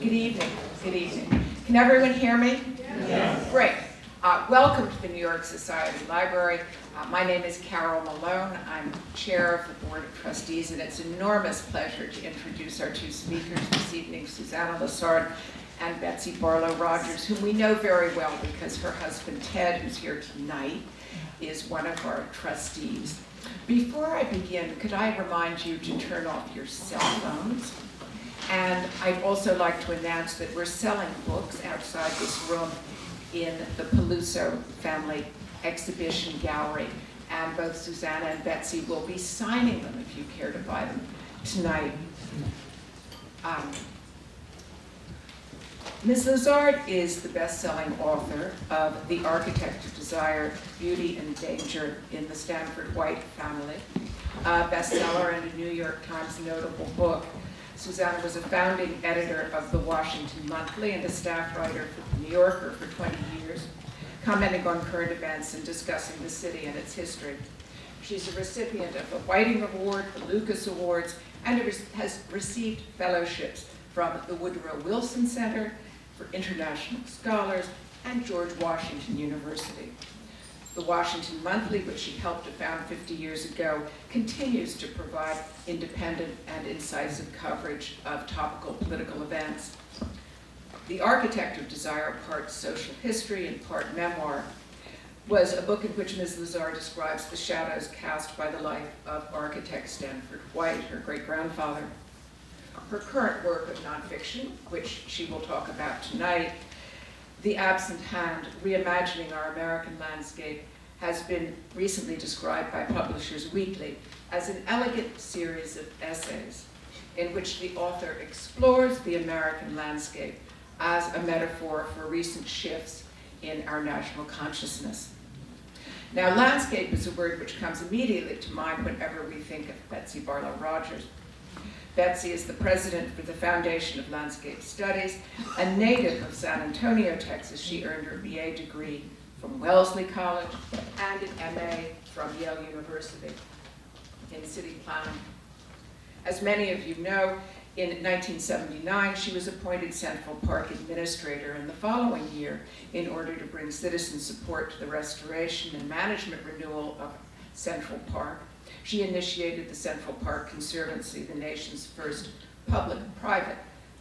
Good evening. Good evening. Can everyone hear me? Yes. Great. Welcome to the New York Society Library. My name is Carol Malone. I'm chair of the Board of Trustees, and it's an enormous pleasure to introduce our two speakers this evening, Suzannah Lessard and Betsy Barlow Rogers, whom we know very well because her husband Ted, who's here tonight, is one of our trustees. Before I begin, could I remind you to turn off your cell phones? And I'd also like to announce that we're selling books outside this room in the Peluso Family Exhibition Gallery. And both Suzannah and Betsy will be signing them if you care to buy them tonight. Ms. Lessard is the best-selling author of The Architect of Desire, Beauty and Danger in the Stanford White Family, a bestseller and a New York Times notable book. Suzannah was a founding editor of the Washington Monthly and a staff writer for the New Yorker for 20 years, commenting on current events and discussing the city and its history. She's a recipient of the Whiting Award, the Lucas Awards, and has received fellowships from the Woodrow Wilson Center for International Scholars and George Washington University. The Washington Monthly, which she helped to found 50 years ago, continues to provide independent and incisive coverage of topical political events. The Architect of Desire, part social history and part memoir, was a book in which Ms. Lessard describes the shadows cast by the life of architect Stanford White, her great-grandfather. Her current work of nonfiction, which she will talk about tonight, The Absent Hand, Reimagining Our American Landscape, has been recently described by Publishers Weekly as an elegant series of essays in which the author explores the American landscape as a metaphor for recent shifts in our national consciousness. Now, landscape is a word which comes immediately to mind whenever we think of Betsy Barlow Rogers. Betsy is the president for the Foundation of Landscape Studies. A native of San Antonio, Texas, she earned her BA degree from Wellesley College and an MA from Yale University in city planning. As many of you know, in 1979, she was appointed Central Park Administrator in the following year in order to bring citizen support to the restoration and management renewal of Central Park. She initiated the Central Park Conservancy, the nation's first public-private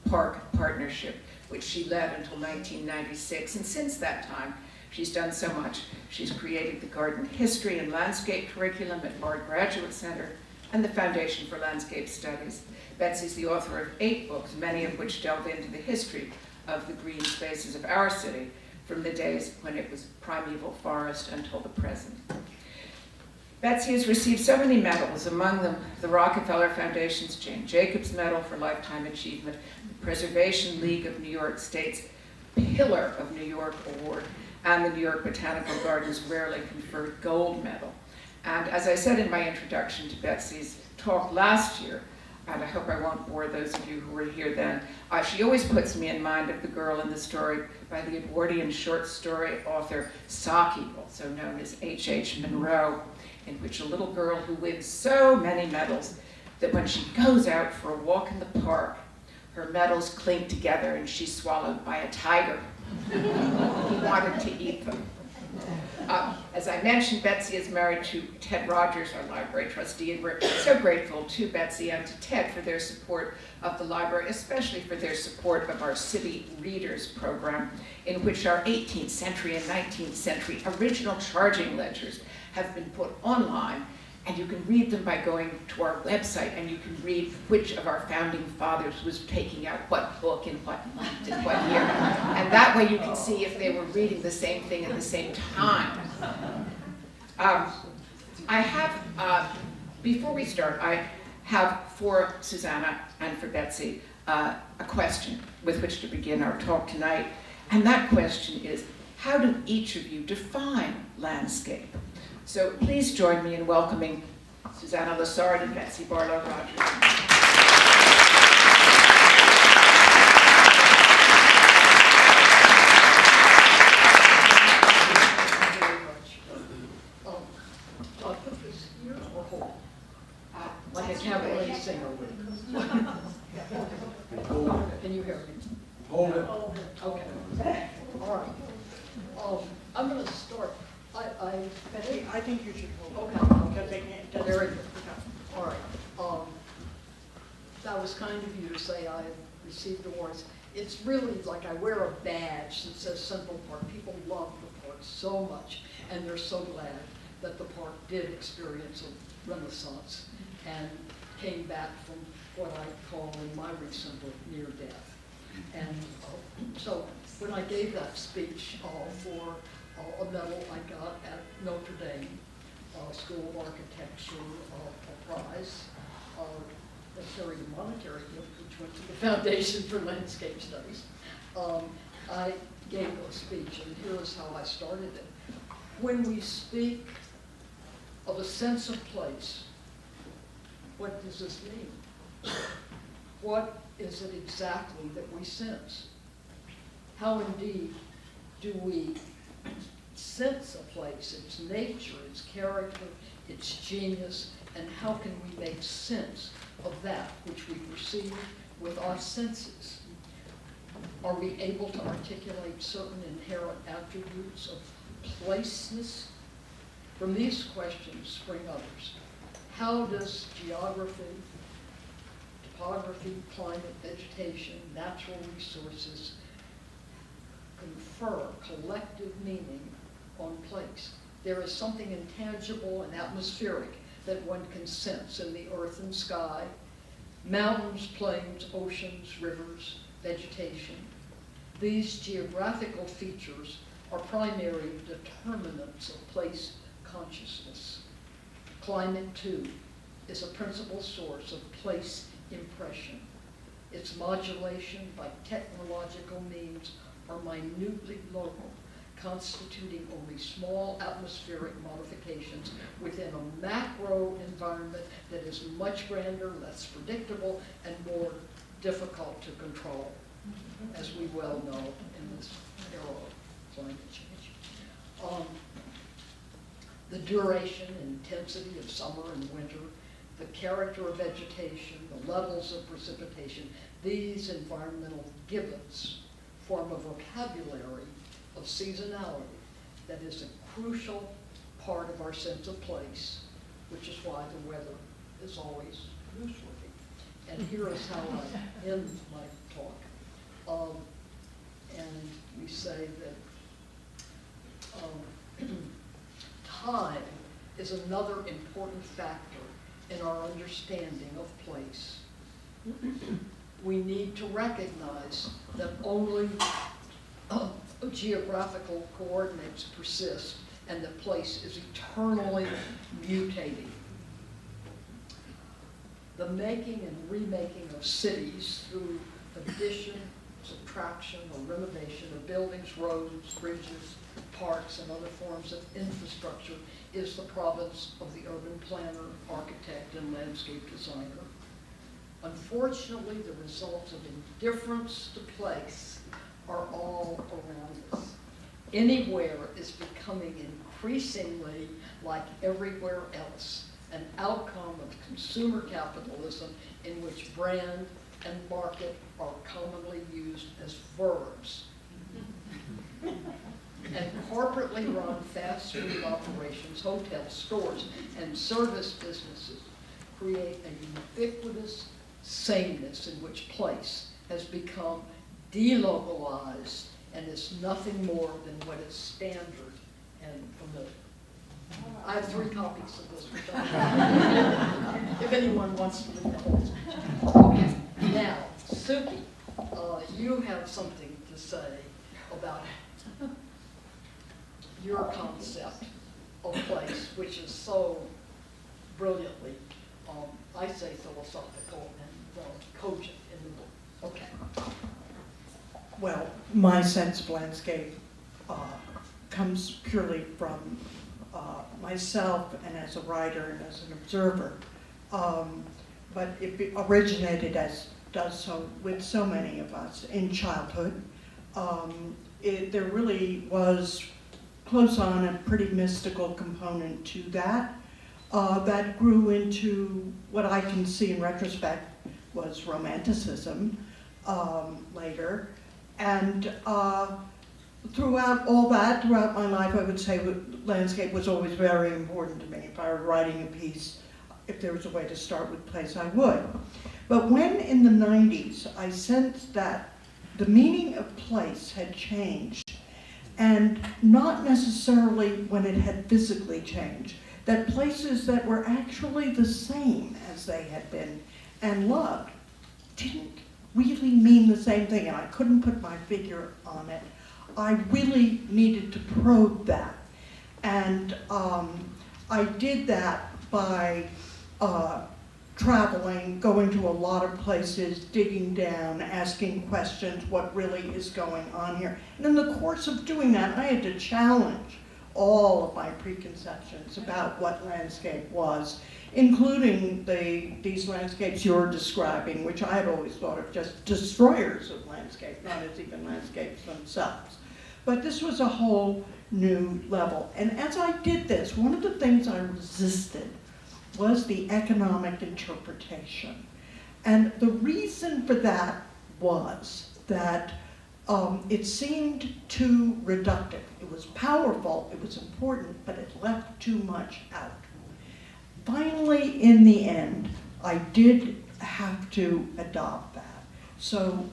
park partnership, which she led until 1996. And since that time, she's done so much. She's created the Garden History and Landscape curriculum at Bard Graduate Center and the Foundation for Landscape Studies. Betsy's the author of 8 books, many of which delve into the history of the green spaces of our city, from the days when it was primeval forest until the present. Betsy has received so many medals, among them the Rockefeller Foundation's Jane Jacobs Medal for Lifetime Achievement, the Preservation League of New York State's Pillar of New York Award, and the New York Botanical Gardens' rarely conferred Gold Medal. And as I said in my introduction to Betsy's talk last year, and I hope I won't bore those of you who were here then, she always puts me in mind of the girl in the story by the Edwardian short story author Saki, also known as H.H. Munro, in which a little girl who wins so many medals that when she goes out for a walk in the park, her medals cling together and she's swallowed by a tiger. He wanted to eat them. As As I mentioned, Betsy is married to Ted Rogers, our library trustee, and we're so grateful to Betsy and to Ted for their support of the library, especially for their support of our City Readers program, in which our 18th century and 19th century original charging ledgers have been put online, and you can read them by going to our website, and you can read which of our founding fathers was taking out what book in what month and what year. And that way you can see if they were reading the same thing at the same time. I have, before we start, I have for Suzannah and for Betsy a question with which to begin our talk tonight. And that question is, how do each of you define landscape? So please join me in welcoming Suzannah Lessard and Betsy Barlow Rogers. Like a cabaret singer would. Can you hear me? Hold it. Okay. All right. I'm going to start. I think you should hold it. Okay. Because they can't. Very good. All right. That was kind of you to say I received awards. It's really like I wear a badge that says Central Park. People love the park so much, and they're so glad that the park did experience a renaissance and came back from what I call in my recent book, near death. And so when I gave that speech for a medal I got at Notre Dame School of Architecture, a prize, necessarily a monetary gift, which went to the Foundation for Landscape Studies, I gave a speech, and here is how I started it. When we speak of a sense of place, what does this mean? What is it exactly that we sense? How indeed do we sense a place, its nature, its character, its genius, and how can we make sense of that which we perceive with our senses? Are we able to articulate certain inherent attributes of placeness? From these questions spring others. How does geography, topography, climate, vegetation, natural resources confer collective meaning on place? There is something intangible and atmospheric that one can sense in the earth and sky, mountains, plains, oceans, rivers, vegetation. These geographical features are primary determinants of place consciousness. Climate, too, is a principal source of place impression. Its modulation by technological means are minutely local, constituting only small atmospheric modifications within a macro environment that is much grander, less predictable, and more difficult to control, as we well know in this era of climate change. The duration and intensity of summer and winter, the character of vegetation, the levels of precipitation, these environmental gibbets form a vocabulary of seasonality that is a crucial part of our sense of place, which is why the weather is always newsworthy. And here is how I end my talk. And we say that time is another important factor in our understanding of place. We need to recognize that only geographical coordinates persist and that place is eternally mutating. The making and remaking of cities through addition, subtraction, or renovation of buildings, roads, bridges, parks, and other forms of infrastructure is the province of the urban planner, architect, and landscape designer. Unfortunately, the results of indifference to place are all around us. Anywhere is becoming increasingly like everywhere else, an outcome of consumer capitalism in which brand and market are commonly used as verbs. and corporately run fast food operations, hotels, stores, and service businesses create a ubiquitous sameness in which place has become delocalized and is nothing more than what is standard and familiar. I have 3 copies of this, which if anyone wants to read the whole thing. Okay, now, Suki, you have something to say about your concept of place, which is so brilliantly, I say philosophical and cogent in the book. Okay. Well, my sense of landscape comes purely from myself and as a writer and as an observer. But it originated, as does so with so many of us, in childhood. There really was close on a pretty mystical component to that. That grew into what I can see in retrospect was romanticism later. And throughout all that, throughout my life, I would say landscape was always very important to me. If I were writing a piece, if there was a way to start with place, I would. But when in the 90s, I sensed that the meaning of place had changed, and not necessarily when it had physically changed, that places that were actually the same as they had been and loved didn't really mean the same thing, and I couldn't put my finger on it. I really needed to probe that. And I did that by traveling, going to a lot of places, digging down, asking questions, what really is going on here. And in the course of doing that, I had to challenge all of my preconceptions about what landscape was, including these landscapes you're describing, which I had always thought of just destroyers of landscape, not as even landscapes themselves. But this was a whole new level. And as I did this, one of the things I resisted was the economic interpretation. And the reason for that was that it seemed too reductive. It was powerful, it was important, but it left too much out. Finally, in the end, I did have to adopt that. So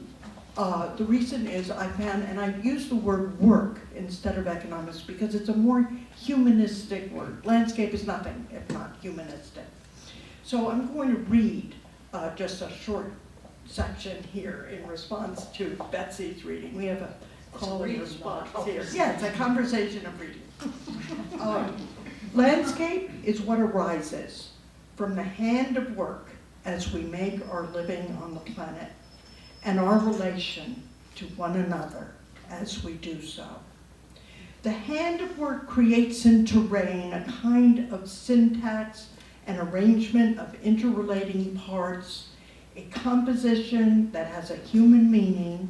the reason is I found, and I use the word work instead of economics because it's a more humanistic word. Landscape is nothing if not humanistic. So I'm going to read just a short section here in response to Betsy's reading. We have a call and response here. Yeah, it's a conversation of reading. Landscape is what arises from the hand of work as we make our living on the planet and our relation to one another as we do so. The hand of work creates in terrain a kind of syntax and arrangement of interrelating parts, a composition that has a human meaning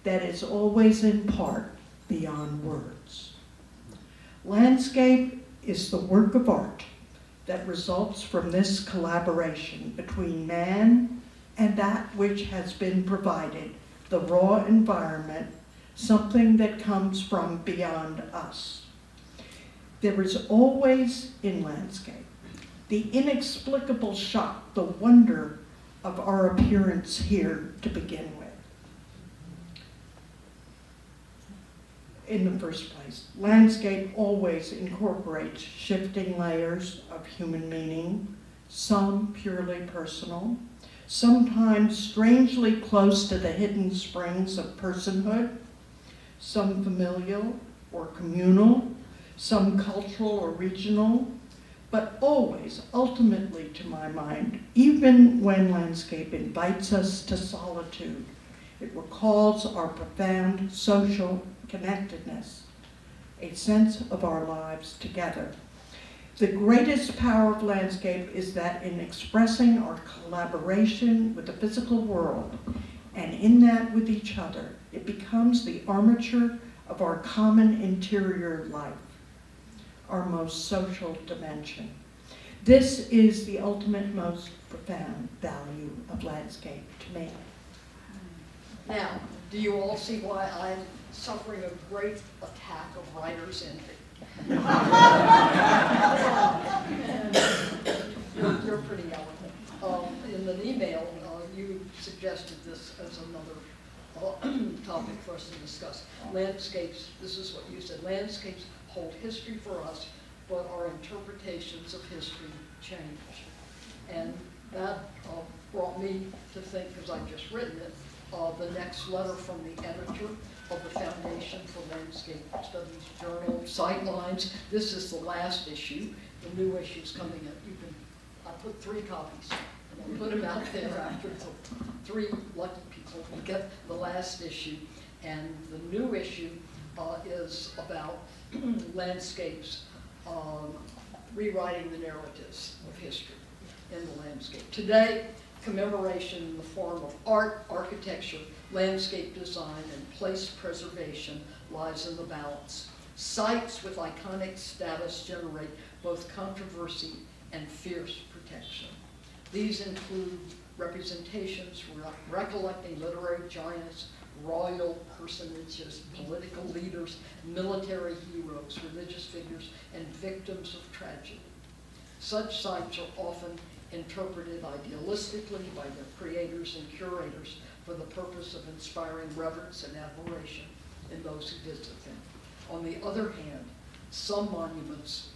that is always in part beyond words. Landscape is the work of art that results from this collaboration between man and that which has been provided, the raw environment, something that comes from beyond us. There is always in landscape the inexplicable shock, the wonder of our appearance here to begin with. In the first place, landscape always incorporates shifting layers of human meaning, some purely personal, sometimes strangely close to the hidden springs of personhood, some familial or communal, some cultural or regional, but always, ultimately to my mind, even when landscape invites us to solitude, it recalls our profound social connectedness, a sense of our lives together. The greatest power of landscape is that in expressing our collaboration with the physical world, and in that with each other, it becomes the armature of our common interior life, our most social dimension. This is the ultimate, most profound value of landscape to me. Now, do you all see why I suffering a great attack of writer's envy. And you're pretty eloquent. In an email, you suggested this as another topic for us to discuss. Landscapes, this is what you said, landscapes hold history for us, but our interpretations of history change. And that brought me to think, because I've just written it, the next letter from the editor of the Foundation for Landscape Studies Journal, Sightlines. This is the last issue. The new issue is coming in. I put 3 copies. And I'll put them out there after, so 3 lucky people will get the last issue. And the new issue is about landscapes, rewriting the narratives of history in the landscape. Today, commemoration in the form of art, architecture, landscape design, and place preservation lies in the balance. Sites with iconic status generate both controversy and fierce protection. These include representations recollecting literary giants, royal personages, political leaders, military heroes, religious figures, and victims of tragedy. Such sites are often interpreted idealistically by their creators and curators for the purpose of inspiring reverence and admiration in those who visit them. On the other hand, some monuments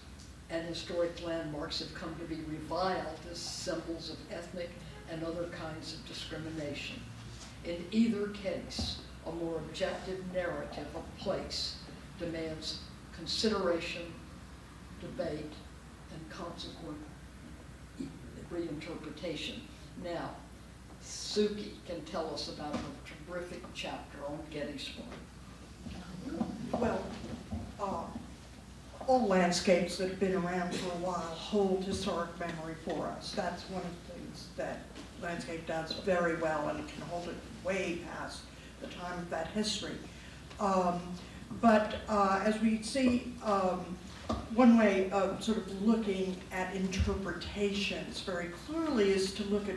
and historic landmarks have come to be reviled as symbols of ethnic and other kinds of discrimination. In either case, a more objective narrative of place demands consideration, debate, and consequent reinterpretation. Now, Suki can tell us about a terrific chapter on Gettysburg. Well, all landscapes that have been around for a while hold historic memory for us. That's one of the things that landscape does very well, and it can hold it way past the time of that history. But as we see, one way of sort of looking at interpretations very clearly is to look at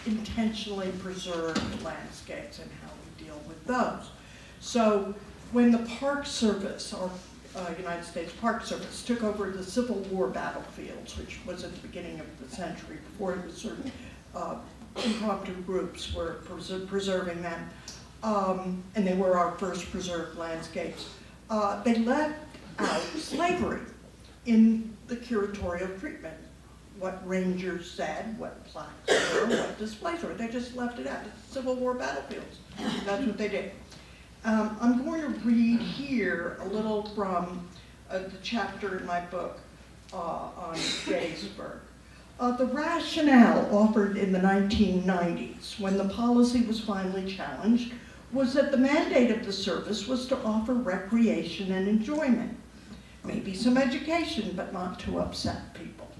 intentionally preserved landscapes and how we deal with those. So when the Park Service, or United States Park Service, took over the Civil War battlefields, which was at the beginning of the century, before it was sort of impromptu groups were preserving them, and they were our first preserved landscapes, they left out slavery in the curatorial treatment. What rangers said, what plaques were, what displays were. They just left it out. It's Civil War battlefields. That's what they did. I'm going to read here a little from the chapter in my book on Gettysburg. The rationale offered in the 1990s, when the policy was finally challenged, was that the mandate of the service was to offer recreation and enjoyment. Maybe some education, but not to upset people.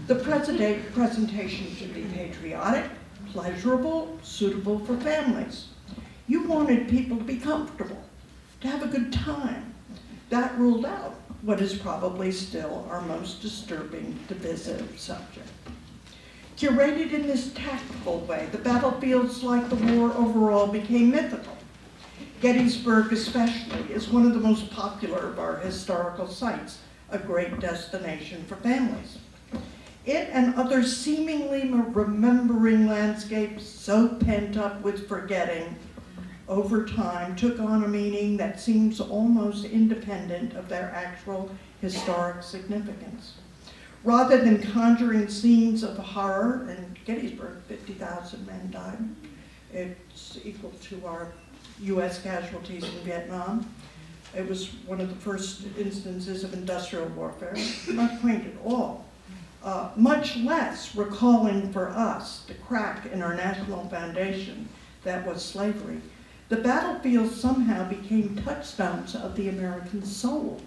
The presentation should be patriotic, pleasurable, suitable for families. You wanted people to be comfortable, to have a good time. That ruled out what is probably still our most disturbing, divisive subject. Curated in this tactful way, the battlefields, like the war overall, became mythical. Gettysburg especially is one of the most popular of our historical sites, a great destination for families. It and other seemingly remembering landscapes so pent up with forgetting over time took on a meaning that seems almost independent of their actual historic significance. Rather than conjuring scenes of horror, in Gettysburg, 50,000 men died. It's equal to our US casualties in Vietnam. It was one of the first instances of industrial warfare, not quaint at all. Much less recalling for us the crack in our national foundation that was slavery. The battlefields somehow became touchstones of the American soul.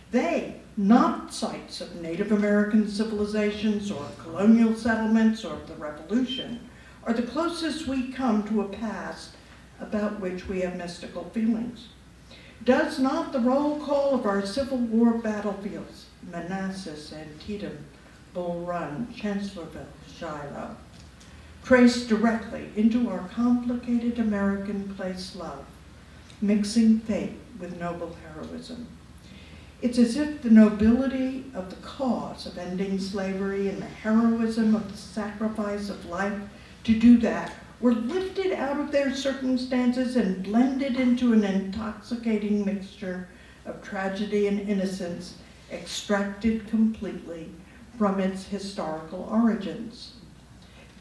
They, not sites of Native American civilizations or colonial settlements or the Revolution, are the closest we come to a past about which we have mystical feelings. Does not the roll call of our Civil War battlefields, Manassas, Antietam, Bull Run, Chancellorsville, Shiloh, trace directly into our complicated American place love, mixing faith with noble heroism. It's as if the nobility of the cause of ending slavery and the heroism of the sacrifice of life to do that were lifted out of their circumstances and blended into an intoxicating mixture of tragedy and innocence, extracted completely from its historical origins.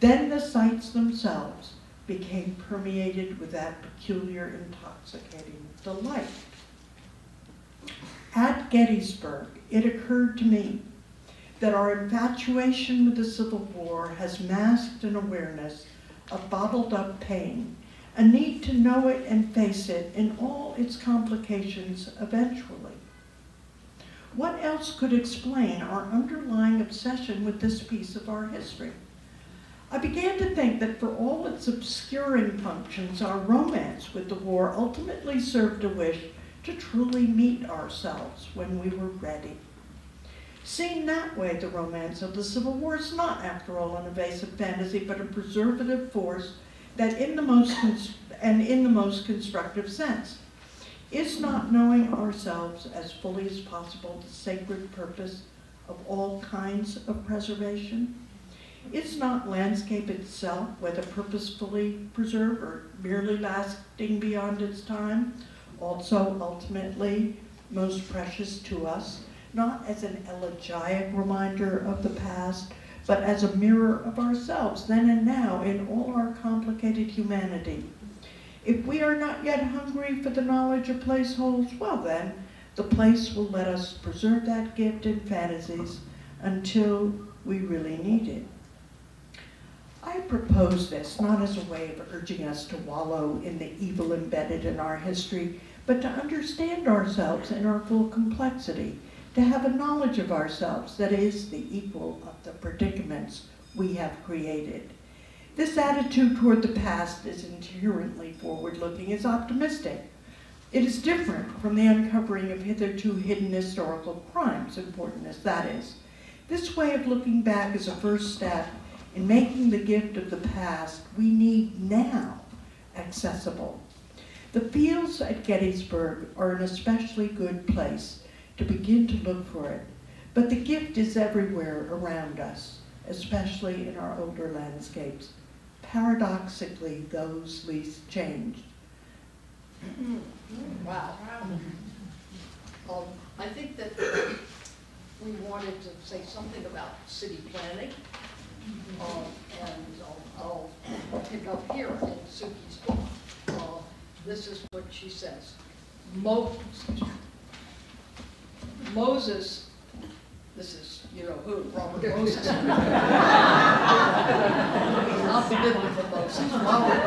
Then the sites themselves became permeated with that peculiar intoxicating delight. At Gettysburg, it occurred to me that our infatuation with the Civil War has masked an awareness of bottled up pain, a need to know it and face it in all its complications eventually. What else could explain our underlying obsession with this piece of our history? I began to think that for all its obscuring functions, our romance with the war ultimately served a wish to truly meet ourselves when we were ready. Seen that way, the romance of the Civil War is not, after all, an evasive fantasy, but a preservative force that in the most constructive sense is not knowing ourselves as fully as possible the sacred purpose of all kinds of preservation. Is not landscape itself, whether purposefully preserved or merely lasting beyond its time, also ultimately most precious to us, not as an elegiac reminder of the past, but as a mirror of ourselves then and now in all our complicated humanity? If we are not yet hungry for the knowledge a place holds, well then, the place will let us preserve that gift in fantasies until we really need it. I propose this not as a way of urging us to wallow in the evil embedded in our history, but to understand ourselves in our full complexity, to have a knowledge of ourselves that is the equal of the predicaments we have created. This attitude toward the past is inherently forward-looking, is optimistic. It is different from the uncovering of hitherto hidden historical crimes, important as that is. This way of looking back is a first step in making the gift of the past we need now accessible. The fields at Gettysburg are an especially good place to begin to look for it, but the gift is everywhere around us, especially in our older landscapes. Paradoxically, those least changed. Wow. I think that we wanted to say something about city planning, and I'll pick up here in Suki's book. This is what she says. Moses, this is, you know who, Robert Moses. Not the biblical Moses. Robert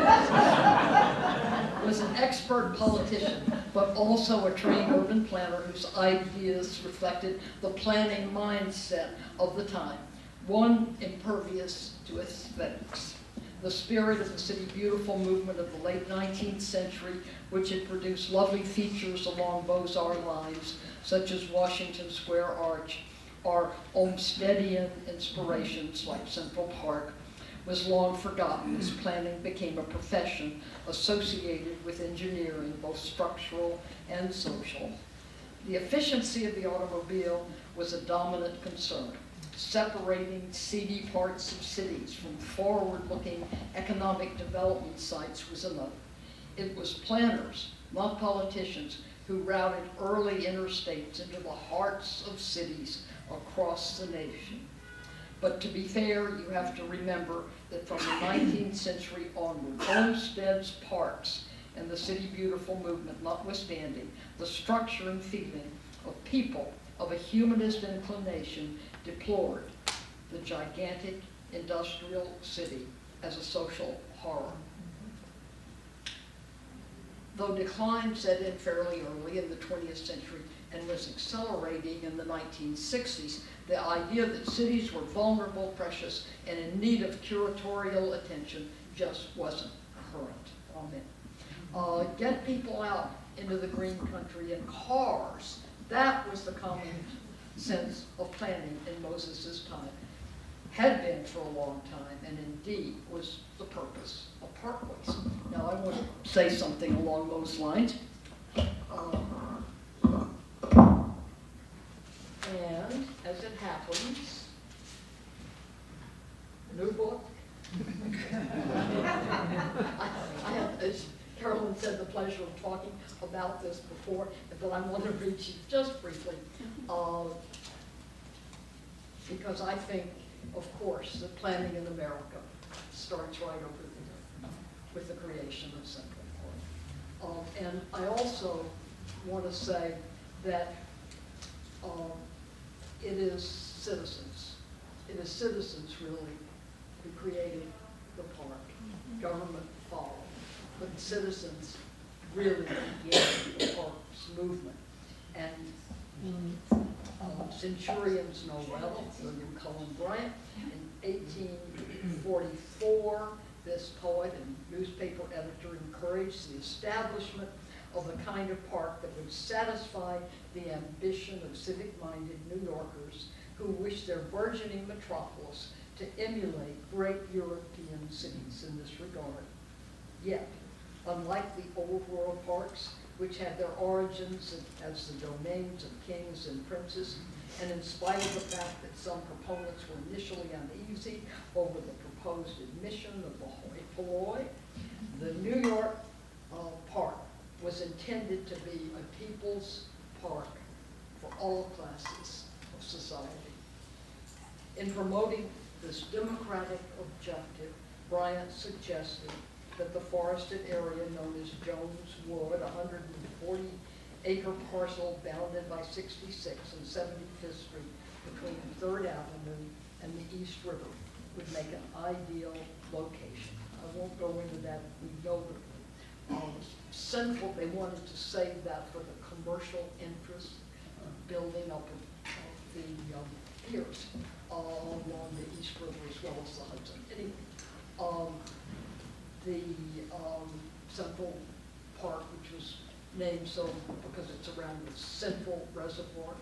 was an expert politician, but also a trained urban planner whose ideas reflected the planning mindset of the time, one impervious to aesthetics. The spirit of the City Beautiful movement of the late 19th century, which had produced lovely features along Beaux-Arts lines, such as Washington Square Arch, or Olmstedian inspirations like Central Park, was long forgotten as planning became a profession associated with engineering, both structural and social. The efficiency of the automobile was a dominant concern. Separating seedy parts of cities from forward-looking economic development sites was another. It was planners, not politicians, who routed early interstates into the hearts of cities across the nation. But to be fair, you have to remember that from the 19th century onward, homesteads, parks, and the City Beautiful movement notwithstanding, the structure and feeling of people of a humanist inclination deplored the gigantic industrial city as a social horror. Though decline set in fairly early in the 20th century and was accelerating in the 1960s, the idea that cities were vulnerable, precious, and in need of curatorial attention just wasn't current. Get people out into the green country in cars. That was the common sense of planning in Moses's time. Had been for a long time, and indeed was the purpose of parkways. Now I want to say something along those lines. And as it happens, new book. I have, as Carolyn said, the pleasure of talking about this before, but I want to read you just briefly, because I think, of course, that planning in America starts right over there with the creation of Central Park. And I also want to say that it is citizens really who created the park. Government followed, but citizens really began the park's movement. And Centurions know well, William Cullen Bryant, in 1844, this poet and newspaper editor encouraged the establishment of the kind of park that would satisfy the ambition of civic-minded New Yorkers who wish their burgeoning metropolis to emulate great European cities in this regard. Yet, unlike the old world parks, which had their origins as the domains of kings and princes, and in spite of the fact that some proponents were initially uneasy over the proposed admission of the hoi polloi, the New York park was intended to be a people's park for all classes of society. In promoting this democratic objective, Bryant suggested that the forested area known as Jones Wood, 140-acre parcel bounded by 66 and 75th Street between 3rd Avenue and the East River, would make an ideal location. I won't go into that. We know that central, they wanted to save that for the commercial interest, building up of the piers along the East River as well as the Hudson. Anyway, the Central Park, which was named so because it's around the Central Reservoir,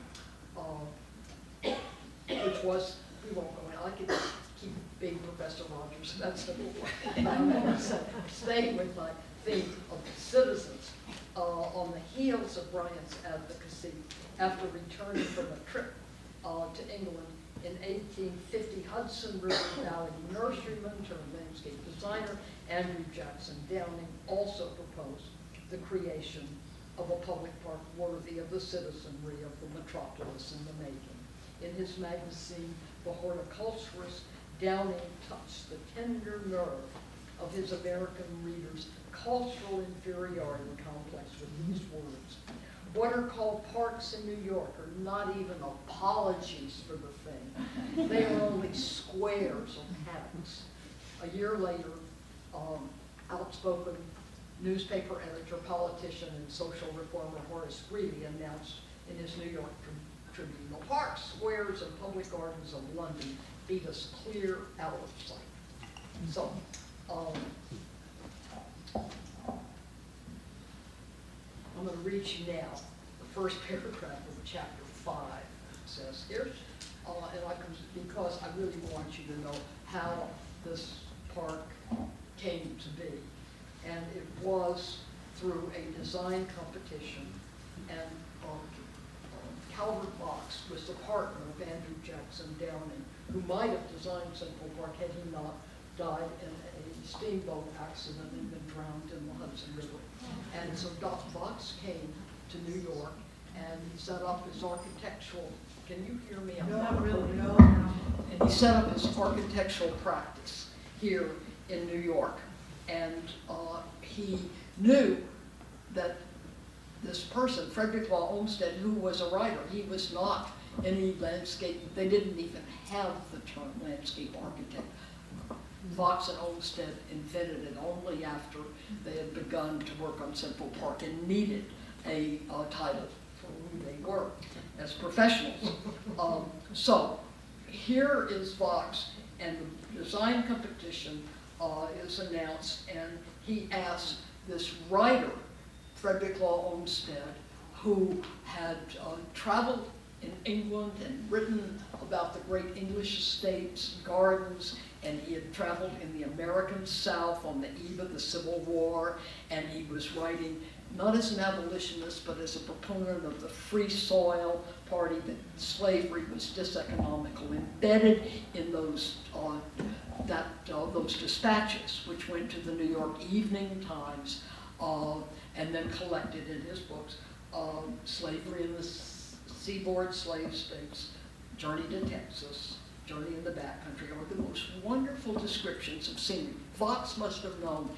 which was, we won't go in, I could keep being Professor Rogers, that's the rule. Staying with my theme of the citizens. On the heels of Bryant's advocacy, after returning from a trip to England in 1850, Hudson River Valley nurseryman turned landscape designer Andrew Jackson Downing also proposed the creation of a public park worthy of the citizenry of the metropolis in the making. In his magazine, The Horticulturist, Downing touched the tender nerve of his American readers' cultural inferiority complex with these words. What are called parks in New York are not even apologies for the thing. They are only squares of haddocks. A year later, outspoken newspaper editor, politician, and social reformer Horace Greeley announced in his New York Tribune, "The parks, squares, and public gardens of London beat us clear out of sight." So, I'm going to read you now the first paragraph of chapter 5. It says here, because I really want you to know how this park came to be. And it was through a design competition, and Calvert Vaux was the partner of Andrew Jackson Downing, who might have designed Central Park had he not died in a steamboat accident and been drowned in the Hudson River. And so Vaux came to New York and he set up his architectural, can you hear me? Not really, no. And he set up his architectural practice here in New York. And he knew that this person, Frederick Law Olmsted, who was a writer, he was not any landscape, they didn't even have the term landscape architect. Vaux and Olmsted invented it only after they had begun to work on Central Park and needed a title for who they were as professionals. So here is Vaux, and the design competition is announced, and he asked this writer, Frederick Law Olmsted, who had traveled in England and written about the great English estates, gardens, and he had traveled in the American South on the eve of the Civil War, and he was writing not as an abolitionist, but as a proponent of the Free Soil Party, that slavery was diseconomical, embedded in those dispatches, which went to the New York Evening Times, and then collected in his books, Slavery in the Seaboard Slave States, Journey to Texas, Journey in the Backcountry, are the most wonderful descriptions of scenery. Fox must have known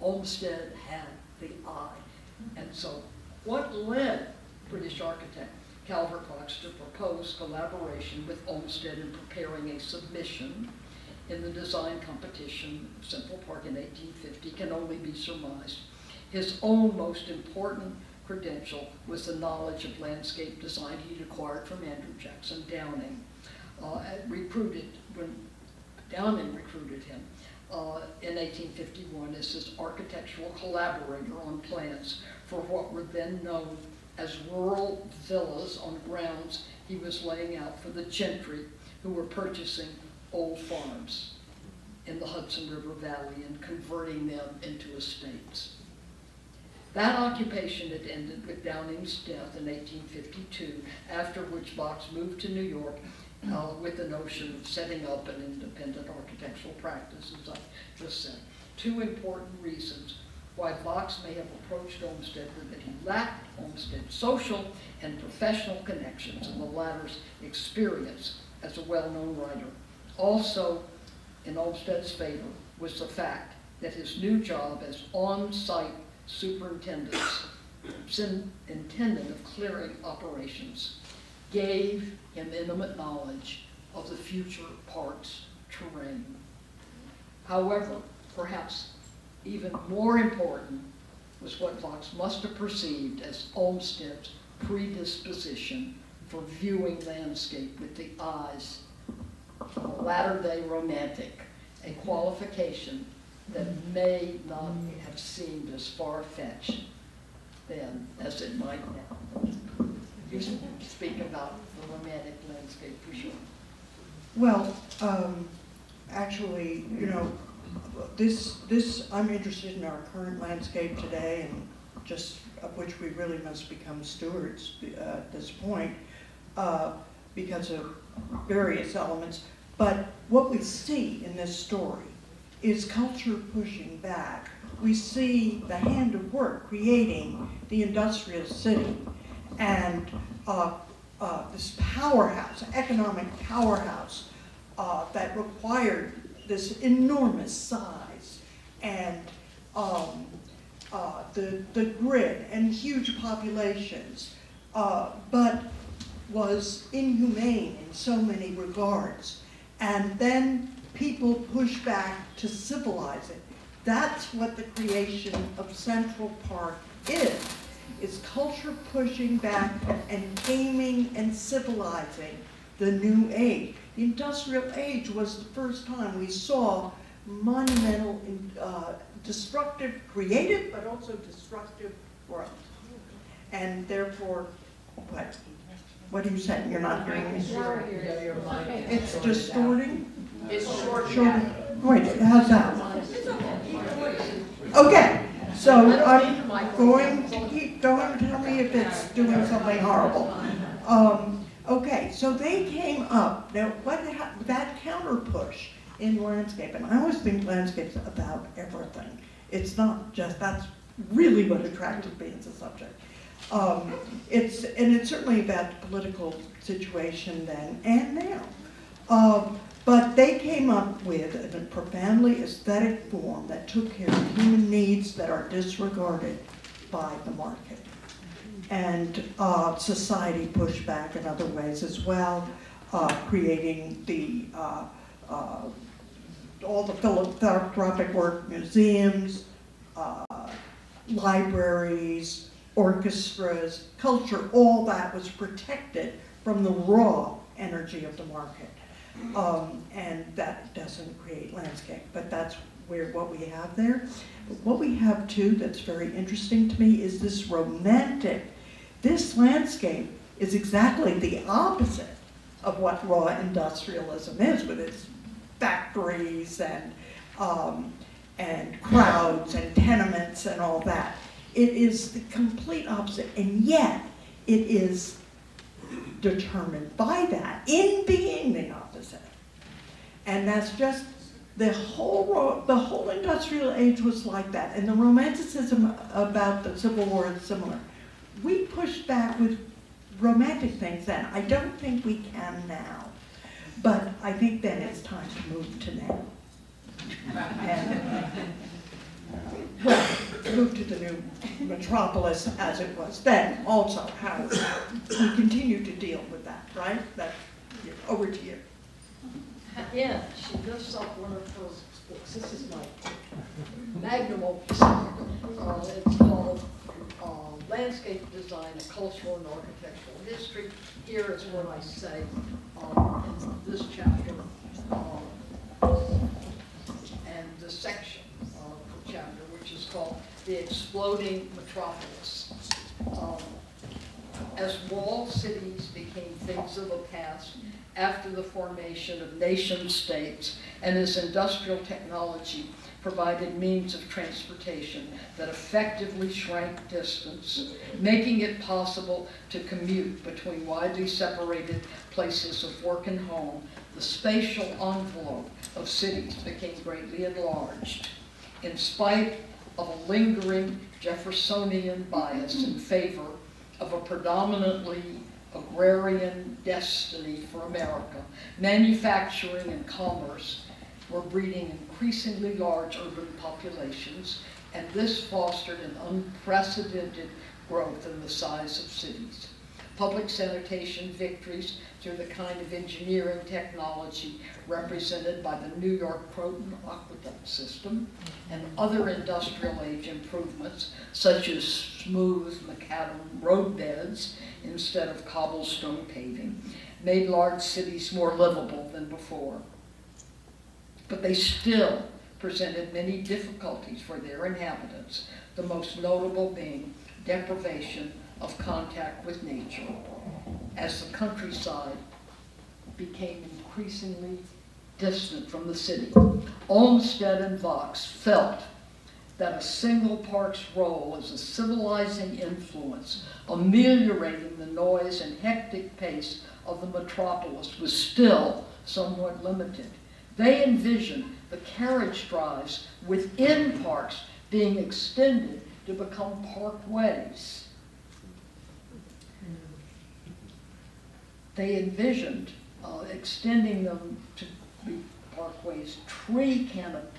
Olmsted had the eye. And so what led British architect Calvert Vaux to propose collaboration with Olmsted in preparing a submission in the design competition of Central Park in 1850 can only be surmised. His own most important credential was the knowledge of landscape design he'd acquired from Andrew Jackson Downing, when Downing recruited him in 1851 as his architectural collaborator on plans for what were then known as rural villas on grounds he was laying out for the gentry who were purchasing old farms in the Hudson River Valley and converting them into estates. That occupation had ended with Downing's death in 1852, after which Vaux moved to New York with the notion of setting up an independent architectural practice, as I just said. Two important reasons why Vaux may have approached Olmsted were that he lacked Olmsted's social and professional connections and the latter's experience as a well-known writer. Also, in Olmsted's favor was the fact that his new job as on-site superintendent of clearing operations gave him intimate knowledge of the future park's terrain. However, perhaps even more important was what Vaux must have perceived as Olmsted's predisposition for viewing landscape with the eyes of a latter-day romantic, a qualification that may not have seemed as far-fetched then as it might now. You speak about the romantic landscape for sure. Well, actually, you know, I'm interested in our current landscape today, and just of which we really must become stewards at this point because of various elements. But what we see in this story is culture pushing back. We see the hand of work creating the industrial city, and this powerhouse, economic powerhouse that required this enormous size and the grid and huge populations, but was inhumane in so many regards. And then people push back to civilize it. That's what the creation of Central Park is culture pushing back and taming and civilizing the new age. The industrial age was the first time we saw monumental, destructive, creative, but also destructive growth. And therefore, what are you saying? You're not hearing me? It's distorting? It's short. Wait, how's that? Okay, so I'm going to keep going. Tell me if it's doing something horrible. Okay, so they came up. Now, that counter push in landscape, and I always think landscape's about everything. It's not just, that's really what attracted me as a subject. It's certainly about the political situation then and now. But they came up with a profoundly aesthetic form that took care of human needs that are disregarded by the market. And society pushed back in other ways as well, creating all the philanthropic work, museums, libraries, orchestras, culture, all that was protected from the raw energy of the market. And that doesn't create landscape, but that's what we have there. But what we have too that's very interesting to me is this romantic. This landscape is exactly the opposite of what raw industrialism is, with its factories and crowds and tenements and all that. it is the complete opposite, and yet it is determined by that in being the opposite. And that's just the whole industrial age was like that, and the romanticism about the Civil War is similar. We pushed back with romantic things then. I don't think we can now, but I think then it's time to move to now. And, well, move to the new metropolis as it was then. Also, how we continue to deal with that, right? That, over to you. Yeah, she lifts up one of her books. This is my magnum opus. It's called Landscape Design, a Cultural and Architectural History. Here is what I say in this chapter and the section of the chapter, which is called The Exploding Metropolis. As walled cities became things of the past after the formation of nation states, and as industrial technology provided means of transportation that effectively shrank distance, making it possible to commute between widely separated places of work and home, the spatial envelope of cities became greatly enlarged. In spite of a lingering Jeffersonian bias in favor of a predominantly agrarian destiny for America, manufacturing and commerce were breeding increasingly large urban populations, and this fostered an unprecedented growth in the size of cities. Public sanitation victories through the kind of engineering technology represented by the New York Croton aqueduct system and other industrial age improvements, such as smooth macadam roadbeds instead of cobblestone paving, made large cities more livable than before. But they still presented many difficulties for their inhabitants, the most notable being deprivation of contact with nature, as the countryside became increasingly distant from the city. Olmsted and Vox felt that a single park's role as a civilizing influence, ameliorating the noise and hectic pace of the metropolis, was still somewhat limited. They envisioned the carriage drives within parks being extended to become parkways. They envisioned extending them to be parkways, tree canopied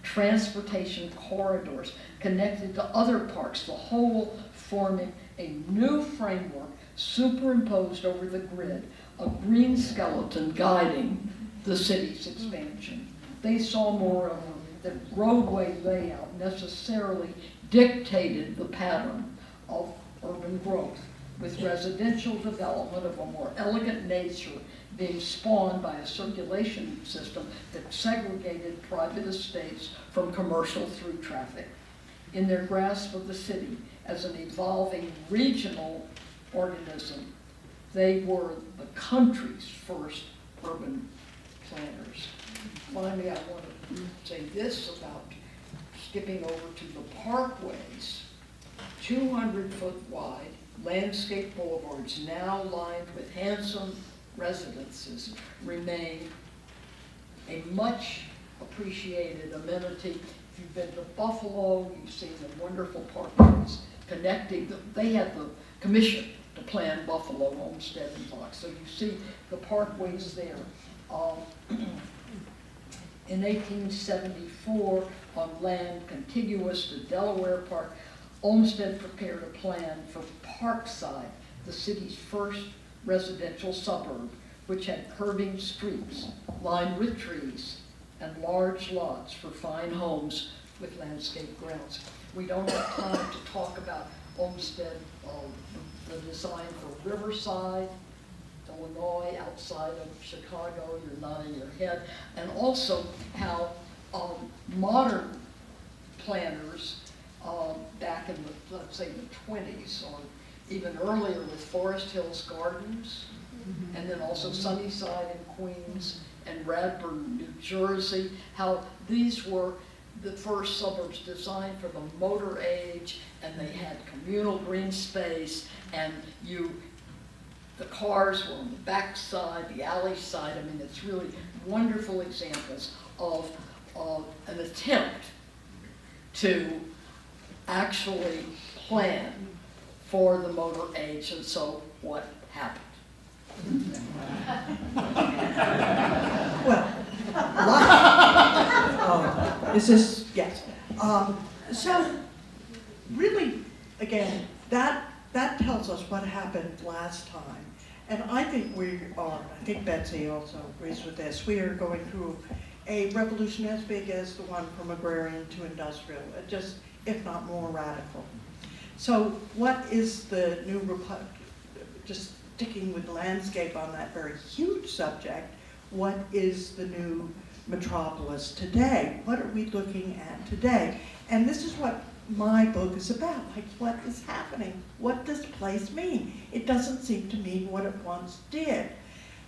transportation corridors connected to other parks, the whole forming a new framework superimposed over the grid, a green skeleton guiding the city's expansion. They saw, moreover, that roadway layout necessarily dictated the pattern of urban growth, with residential development of a more elegant nature being spawned by a circulation system that segregated private estates from commercial through traffic. In their grasp of the city as an evolving regional organism, they were the country's first urban planners. Finally, I want to say this about skipping over to the parkways. 200-foot wide landscape boulevards, now lined with handsome residences, remain a much appreciated amenity. If you've been to Buffalo, you've seen the wonderful parkways connecting them. They had the commission to plan Buffalo, Olmsted, and Fox. So you see the parkways there. In 1874, on land contiguous to Delaware Park, Olmsted prepared a plan for Parkside, the city's first residential suburb, which had curving streets lined with trees and large lots for fine homes with landscape grounds. We don't have time to talk about Olmsted, the design for Riverside, Illinois, outside of Chicago, you're nodding your head, and also how modern planners back in the, let's say, the 20s or even earlier with Forest Hills Gardens, and then also Sunnyside in Queens and Radburn, New Jersey, how these were the first suburbs designed for the motor age, and they had communal green space, and the cars were on the back side, the alley side. I mean, it's really wonderful examples of an attempt to actually plan for the motor age. And so what happened? Well, is this, yes. So really, again, that tells us what happened last time. And I think I think Betsy also agrees with this. We are going through a revolution as big as the one from agrarian to industrial, just if not more radical. So what is the new republic? Just sticking with landscape on that very huge subject, what is the new metropolis today? What are we looking at today? And this is what my book is about, like what is happening? What does place mean? It doesn't seem to mean what it once did.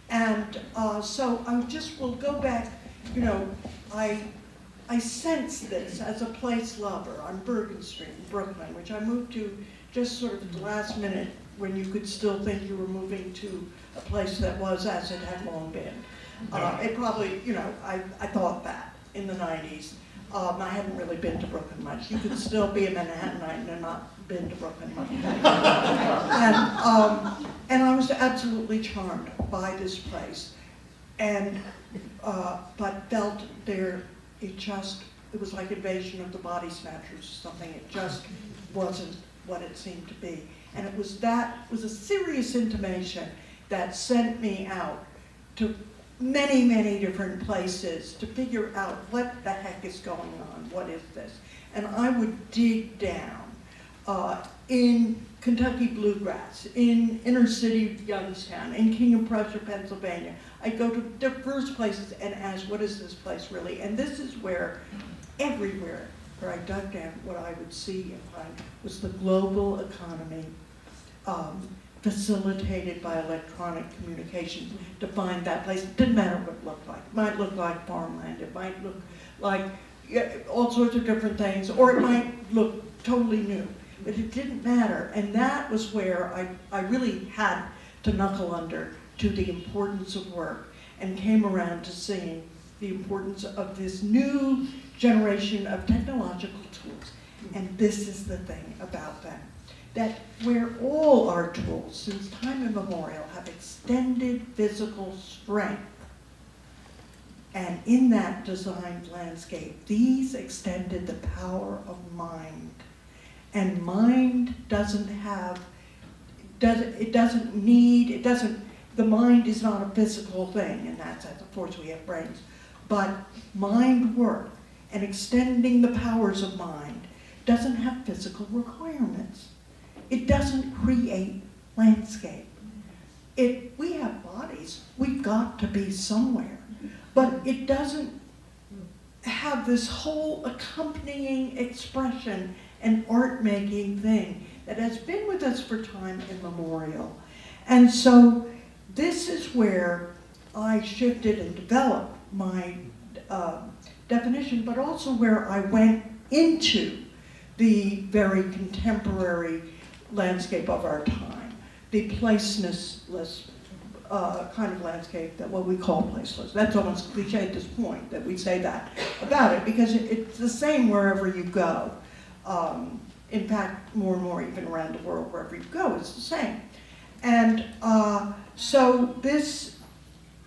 And so I just will go back, you know, I sense this as a place lover on Bergen Street in Brooklyn, which I moved to just sort of at the last minute when you could still think you were moving to a place that was as it had long been. It probably, you know, I thought that in the 90s. I hadn't really been to Brooklyn much. You could still be a Manhattanite and not been to Brooklyn much. And I was absolutely charmed by this place. And, but felt there, it was like Invasion of the Body Snatchers or something. It just wasn't what it seemed to be. And it was a serious intimation that sent me out to many, many different places to figure out what the heck is going on, what is this? And I would dig down in Kentucky bluegrass, in inner city Youngstown, in King of Prussia, Pennsylvania. I'd go to diverse places and ask, what is this place really? And this is where, everywhere where I dug down, what I would see and find was the global economy facilitated by electronic communication to find that place. It didn't matter what it looked like. It might look like farmland, it might look like all sorts of different things, or it might look totally new, but it didn't matter. And that was where I really had to knuckle under to the importance of work and came around to seeing the importance of this new generation of technological tools. And this is the thing about them, that where all our tools since time immemorial have extended physical strength, and in that designed landscape, these extended the power of mind. And mind the mind is not a physical thing, and that's, of course, we have brains, but mind work and extending the powers of mind doesn't have physical requirements. It doesn't create landscape. We have bodies, we've got to be somewhere, but it doesn't have this whole accompanying expression and art-making thing that has been with us for time immemorial. And so this is where I shifted and developed my definition, but also where I went into the very contemporary landscape of our time, the placeless kind of landscape that what we call placeless. That's almost cliche at this point that we say that about it, because it's the same wherever you go. In fact, more and more even around the world, wherever you go, it's the same. And so this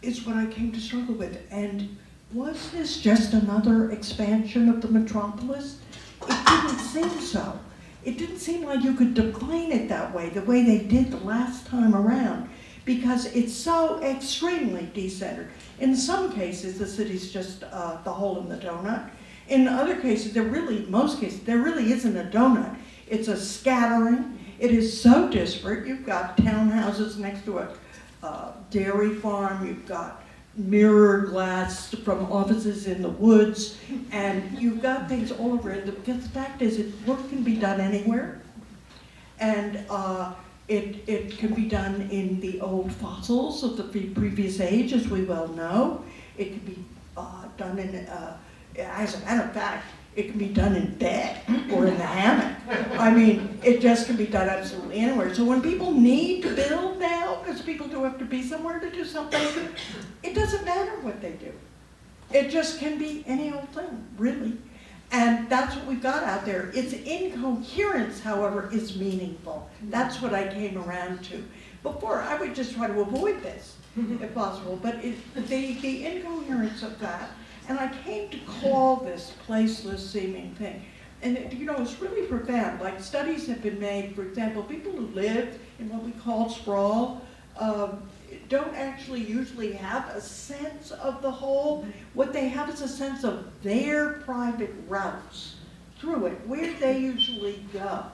is what I came to struggle with. And was this just another expansion of the metropolis? It didn't seem so. It didn't seem like you could define it that way, the way they did the last time around, because it's so extremely decentered. In some cases, the city's just the hole in the donut. In other cases, most cases, there really isn't a donut. It's a scattering. It is so disparate. You've got townhouses next to a dairy farm. You've got mirror glass from offices in the woods, and you've got things all over it. The fact is, work can be done anywhere, and it can be done in the old fossils of the previous age, as we well know. It can be done in, as a matter of fact, It can be done in bed or in the hammock. I mean, it just can be done absolutely anywhere. So when people need to build now, because people do have to be somewhere to do something, it doesn't matter what they do. It just can be any old thing, really. And that's what we've got out there. Its incoherence, however, is meaningful. That's what I came around to. Before, I would just try to avoid this, if possible, but the incoherence of that, and I came to call this placeless seeming thing. And it's really profound. Like, studies have been made, for example, people who live in what we call sprawl don't actually usually have a sense of the whole. What they have is a sense of their private routes through it, where they usually go.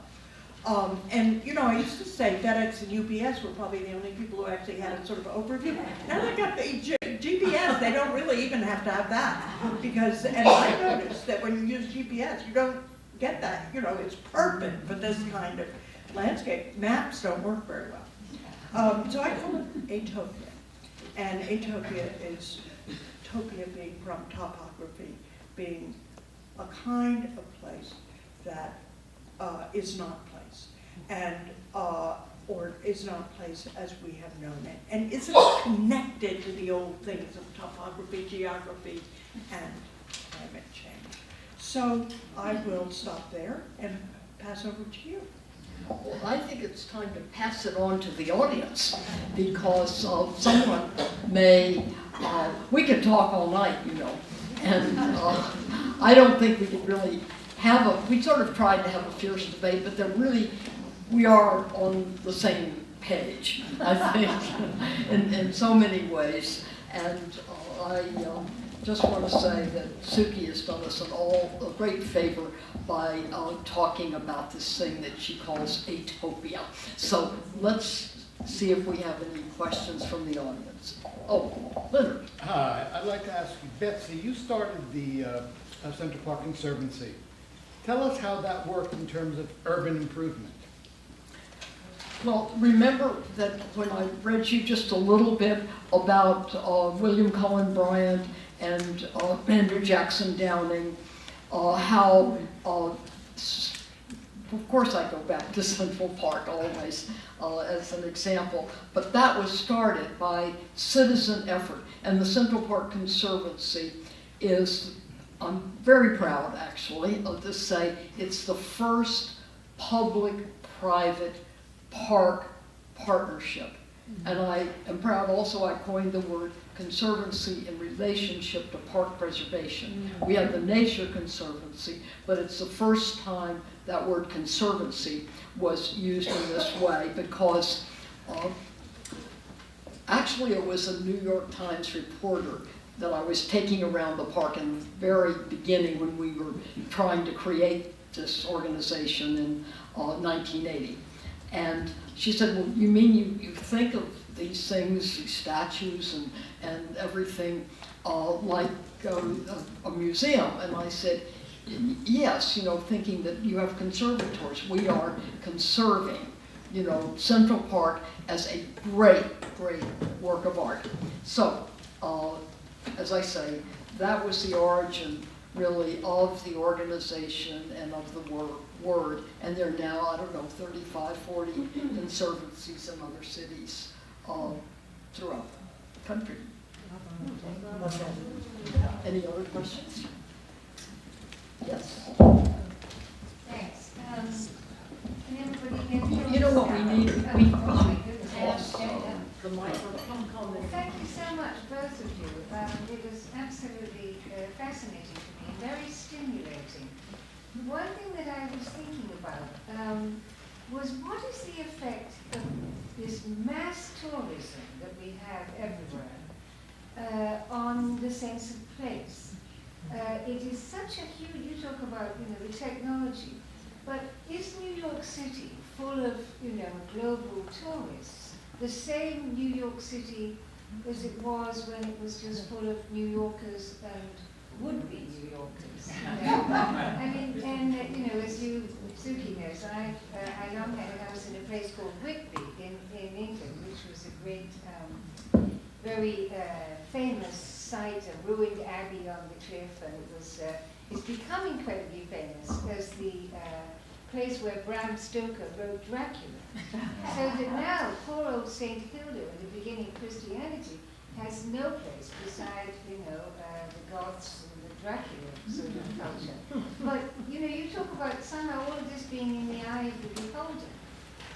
And I used to say FedEx and UPS were probably the only people who actually had a sort of overview. Now they got the GPS, they don't really even have to have that. And I noticed that when you use GPS, you don't get that. It's perfect for this kind of landscape. Maps don't work very well. So I call it atopia. And atopia is, topia being from topography, being a kind of place that is not place, and or is not place as we have known it, and isn't connected to the old things of topography, geography, and climate change. So I will stop there and pass over to you. Well, I think it's time to pass it on to the audience, because someone may, we could talk all night, and I don't think we could really we sort of tried to have a fierce debate, but we are on the same page, I think, in so many ways. And I just want to say that Suki has done us a great favor by talking about this thing that she calls atopia. So let's see if we have any questions from the audience. Oh, Leonard. Hi, I'd like to ask you, Betsy, you started the Central Park Conservancy. Tell us how that worked in terms of urban improvement. Well, remember that when I read you just a little bit about William Cullen Bryant and Andrew Jackson Downing, how, of course I go back to Central Park always as an example, but that was started by citizen effort, and the Central Park Conservancy is, I'm very proud actually to say, it's the first public-private park partnership. And I am proud also I coined the word conservancy in relationship to park preservation. We have the Nature Conservancy, but it's the first time that word conservancy was used in this way, because actually it was a New York Times reporter that I was taking around the park in the very beginning when we were trying to create this organization in 1980. And she said, well, you mean you think of these things, these statues and everything like a museum? And I said, yes, thinking that you have conservatories. We are conserving, Central Park as a great, great work of art. So, as I say, that was the origin, really, of the organization and of the word. And there are now, I don't know, 35, 40 conservancies in other cities throughout the country. Any other questions? Yes. Thanks. Can everybody hear me? You know what we need? We toss the Well, microphone. thank you so much, both of you. It was absolutely fascinating to me, very stimulating. One thing that I was thinking about was, what is the effect of this mass tourism that we have everywhere on the sense of place? It is such a huge, you talk about, the technology, but is New York City full of, global tourists? The same New York City as it was when it was just full of New Yorkers and would-be New Yorkers. I mean, and as Suki knows, I long had a house in a place called Whitby in England, which was a great, very famous site, a ruined abbey on the cliff, and it was is become incredibly famous as the place where Bram Stoker wrote Dracula. So that now poor old St. Hilda, in the beginning of Christianity, has no place beside, the Goths and the Dracula sort of culture. But, you talk about somehow all of this being in the eye of the beholder.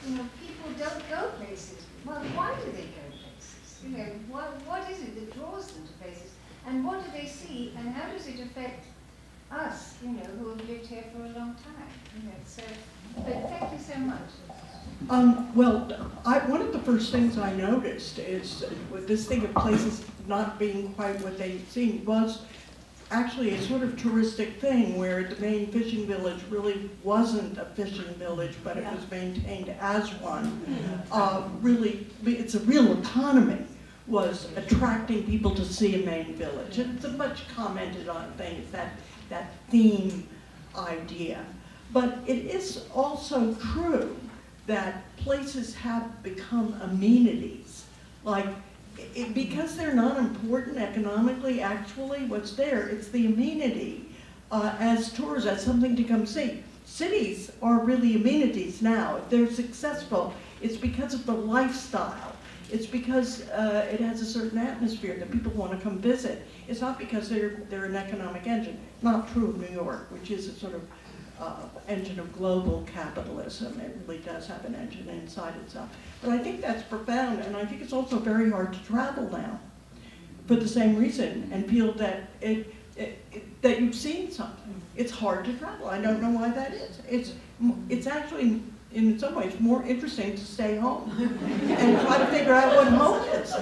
People don't go places. Well, why do they go places? What is it that draws them to places? And what do they see? And how does it affect us, who have lived here for a long time? But thank you so much. One of the first things I noticed is with this thing of places not being quite what they seemed was actually a sort of touristic thing where the main fishing village really wasn't a fishing village, but it was maintained as one. Really, it's a real economy, was attracting people to see a main village. It's a much commented on thing, that theme idea. But it is also true that places have become amenities. Like, because they're not important economically, actually, what's there, it's the amenity as tourists, as something to come see. Cities are really amenities now. If they're successful, it's because of the lifestyle. It's because it has a certain atmosphere that people want to come visit. It's not because they're an economic engine. Not true of New York, which is a sort of engine of global capitalism. It really does have an engine inside itself. But I think that's profound, and I think it's also very hard to travel now for the same reason, and feel that that you've seen something. It's hard to travel. I don't know why that is. It's actually, in some ways, more interesting to stay home and try to figure out what home is.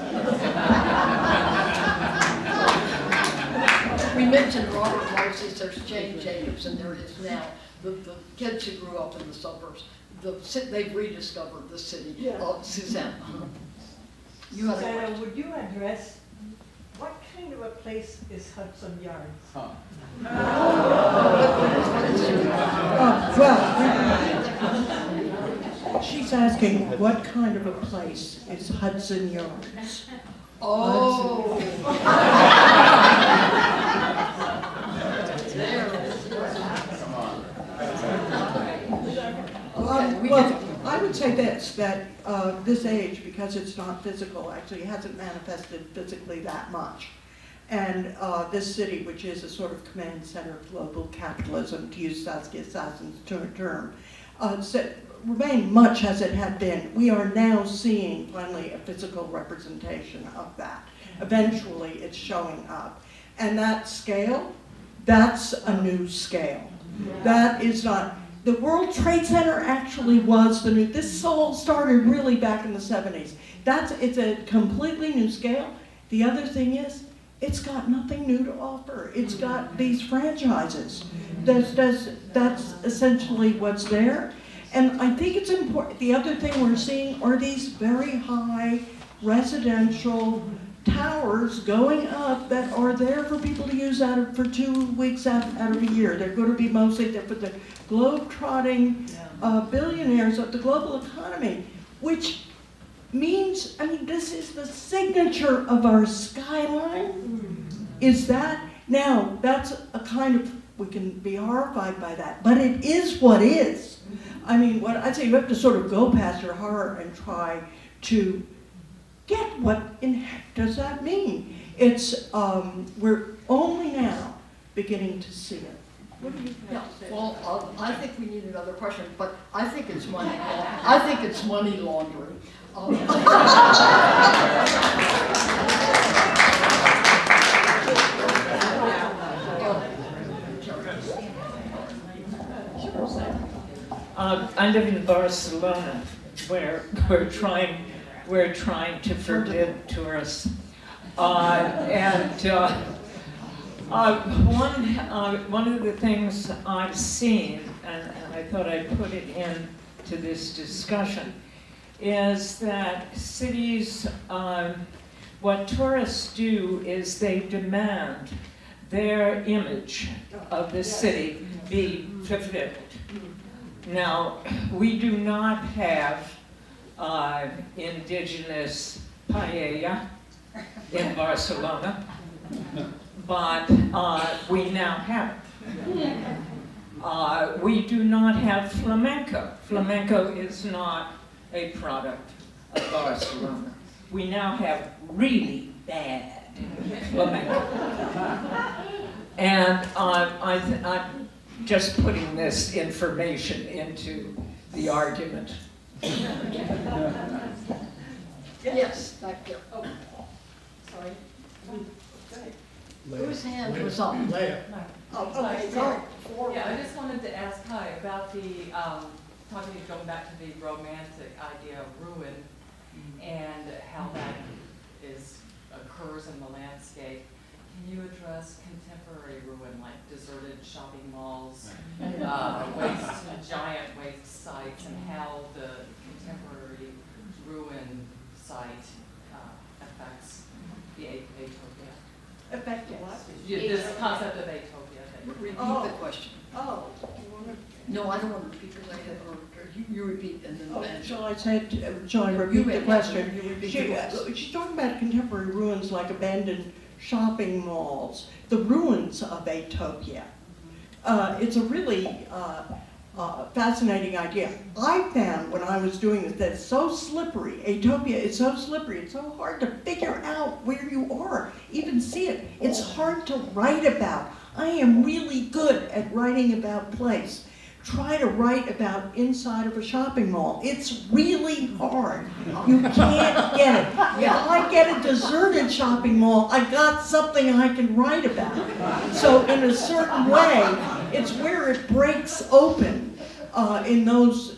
We mentioned Robert Marcy's, there's Jane Jacobs, and there is now the kids who grew up in the suburbs. They've rediscovered the city. Suzanne. Suzanne, would you address what kind of a place is Hudson Yards? Well, she's asking what kind of a place is Hudson Yards? Oh. Well, I would say this, that this age, because it's not physical, actually hasn't manifested physically that much. And this city, which is a sort of command center of global capitalism, to use Saskia Sassen's term, remained much as it had been. We are now seeing finally a physical representation of that. Eventually it's showing up. And that scale, that's a new scale. That is not, the World Trade Center actually was the new, this all started really back in the 70s. It's a completely new scale. The other thing is, it's got nothing new to offer. It's got these franchises. That's essentially what's there. And I think it's important, the other thing we're seeing are these very high residential towers going up that are there for people to use for 2 weeks out of a year. They're going to be mostly there for the globe-trotting billionaires of the global economy, which means, I mean, this is the signature of our skyline. Is that? Now, that's a kind of, we can be horrified by that, but it is what is. I mean, what I'd say, you have to sort of go past your horror and try to get what in heck does that mean. It's, we're only now beginning to see it. What do you think? Well, I think we need another question, but I think it's money. I think it's money laundering. I live in Barcelona, where we're trying to forbid tourists, one of the things I've seen, and I thought I'd put it into this discussion, is that cities, what tourists do is they demand their image of the city be fulfilled. Now, we do not have indigenous paella in Barcelona, but we now have it. We do not have flamenco. Flamenco is not a product of Barcelona. We now have really bad flamenco. And I'm just putting this information into the argument. Yes, back there. Oh, sorry. Whose hand was up? Leah. Oh, okay, go. Yeah, I just wanted to ask, hi, about the, going back to the romantic idea of ruin and how that occurs in the landscape. Can you address contemporary ruin, like deserted shopping malls, giant waste sites, and how the contemporary ruin site affects the Atopia? Affect what? Yeah, this concept of Atopia. Repeat Oh. the question. Oh. No, I don't want to repeat because I had, or you repeat and then. Oh, and- shall I No, repeat you the repeat. question? You repeat the question. She's talking about contemporary ruins like abandoned shopping malls, the ruins of Atopia. It's a really fascinating idea. I found when I was doing this that it's so slippery. Atopia is so slippery. It's so hard to figure out where you are, even see it. It's hard to write about. I am really good at writing about place. Try to write about inside of a shopping mall. It's really hard. You can't get it. If I get a deserted shopping mall, I got something I can write about. So in a certain way, it's where it breaks open in those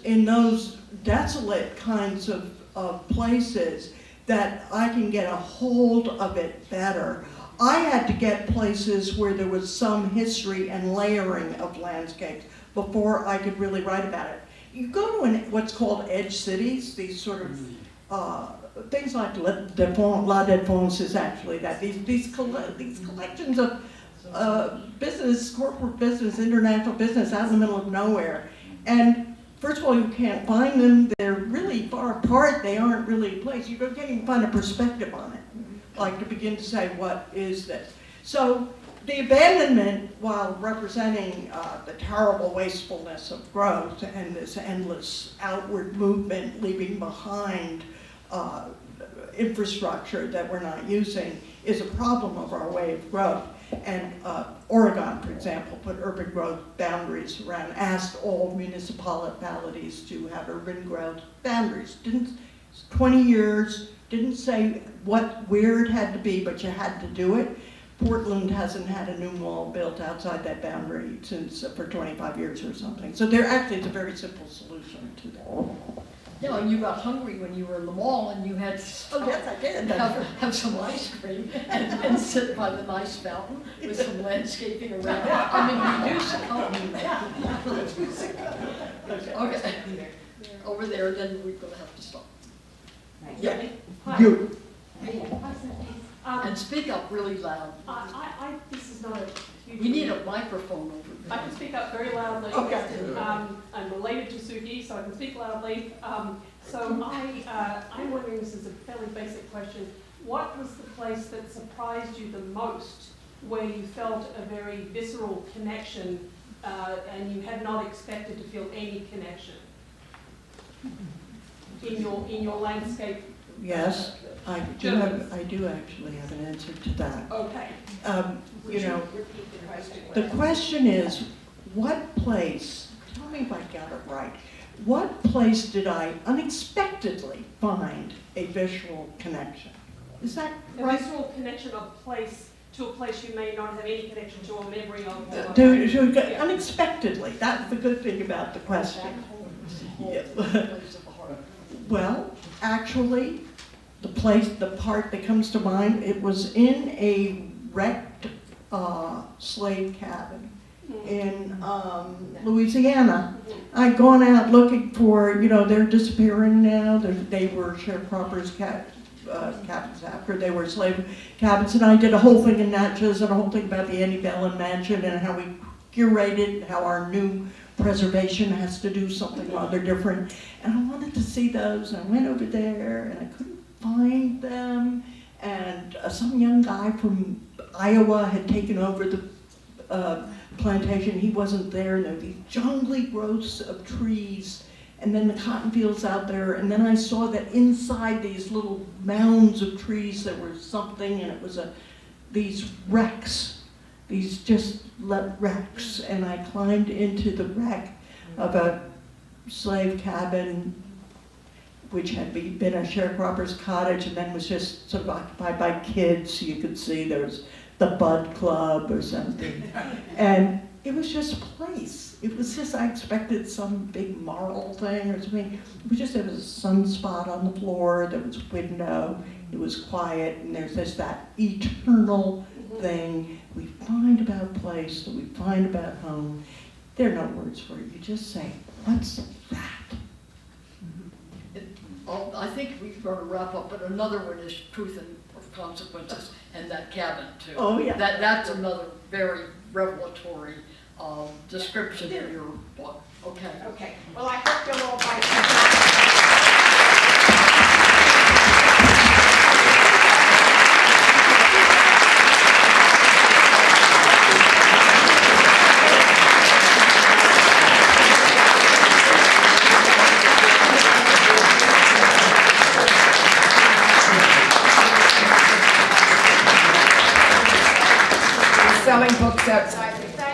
desolate kinds of places that I can get a hold of it better. I had to get places where there was some history and layering of landscapes before I could really write about it. You go to what's called edge cities, these sort of things like La Défense is actually that, these collections of business, corporate business, international business out in the middle of nowhere. And first of all, you can't find them. They're really far apart. They aren't really a place. You can't even find a perspective on it, like to begin to say, what is this? So the abandonment, while representing the terrible wastefulness of growth and this endless outward movement leaving behind infrastructure that we're not using, is a problem of our way of growth. And Oregon, for example, put urban growth boundaries around, asked all municipalities to have urban growth boundaries. 20 years, didn't say where it had to be, but you had to do it. Portland hasn't had a new mall built outside that boundary since for 25 years or something. So there actually is a very simple solution to that. Yeah, and you got hungry when you were in the mall and you had to I did. have some ice cream and sit by the nice fountain with some landscaping around. I mean, you do okay. Over there, then we're going to have to stop. Yeah. You. And speak up really loud. This is not a huge... We need a microphone over I there. can speak up very loudly. Okay. I'm related to Suki, so I can speak loudly. I'm wondering, this is a fairly basic question, what was the place that surprised you the most, where you felt a very visceral connection and you had not expected to feel any connection in your landscape? Yes, I do actually have an answer to that. Okay. The question is, what place, tell me if I got it right, what place did I unexpectedly find a visual connection? Is that A right? visceral connection of place to a place you may not have any connection to or memory of. To unexpectedly, that's the good thing about the question. Yeah. Well, actually, the part that comes to mind, it was in a wrecked slave cabin in Louisiana. I'd gone out looking for, they're disappearing now. They were sharecroppers cabins after they were slave cabins, and I did a whole thing in Natchez and a whole thing about the Antebellum Mansion and how we curated, how our new preservation has to do something rather different. And I wanted to see those, and I went over there, and I couldn't find them. And some young guy from Iowa had taken over the plantation, he wasn't there, and there were these jungly growths of trees, and then the cotton fields out there, and then I saw that inside these little mounds of trees there was something, and it was these wrecks, these just wrecks, and I climbed into the wreck of a slave cabin which had been a sharecropper's cottage and then was just sort of occupied by kids. You could see there was the Bud Club or something. And it was just a place. It was just, I expected some big marl thing or something. It was just, there was a sunspot on the floor, there was a window, it was quiet, and there's just that eternal thing we find about place, that we find about home. There are no words for it. You just say, what's that? I think we've got to wrap up, but another one is Truth and Consequences, and that cabin too. Oh, yeah. That's another very revelatory description of your book. Okay. Okay, well, I hope you'll all buy Selling books outside. Thank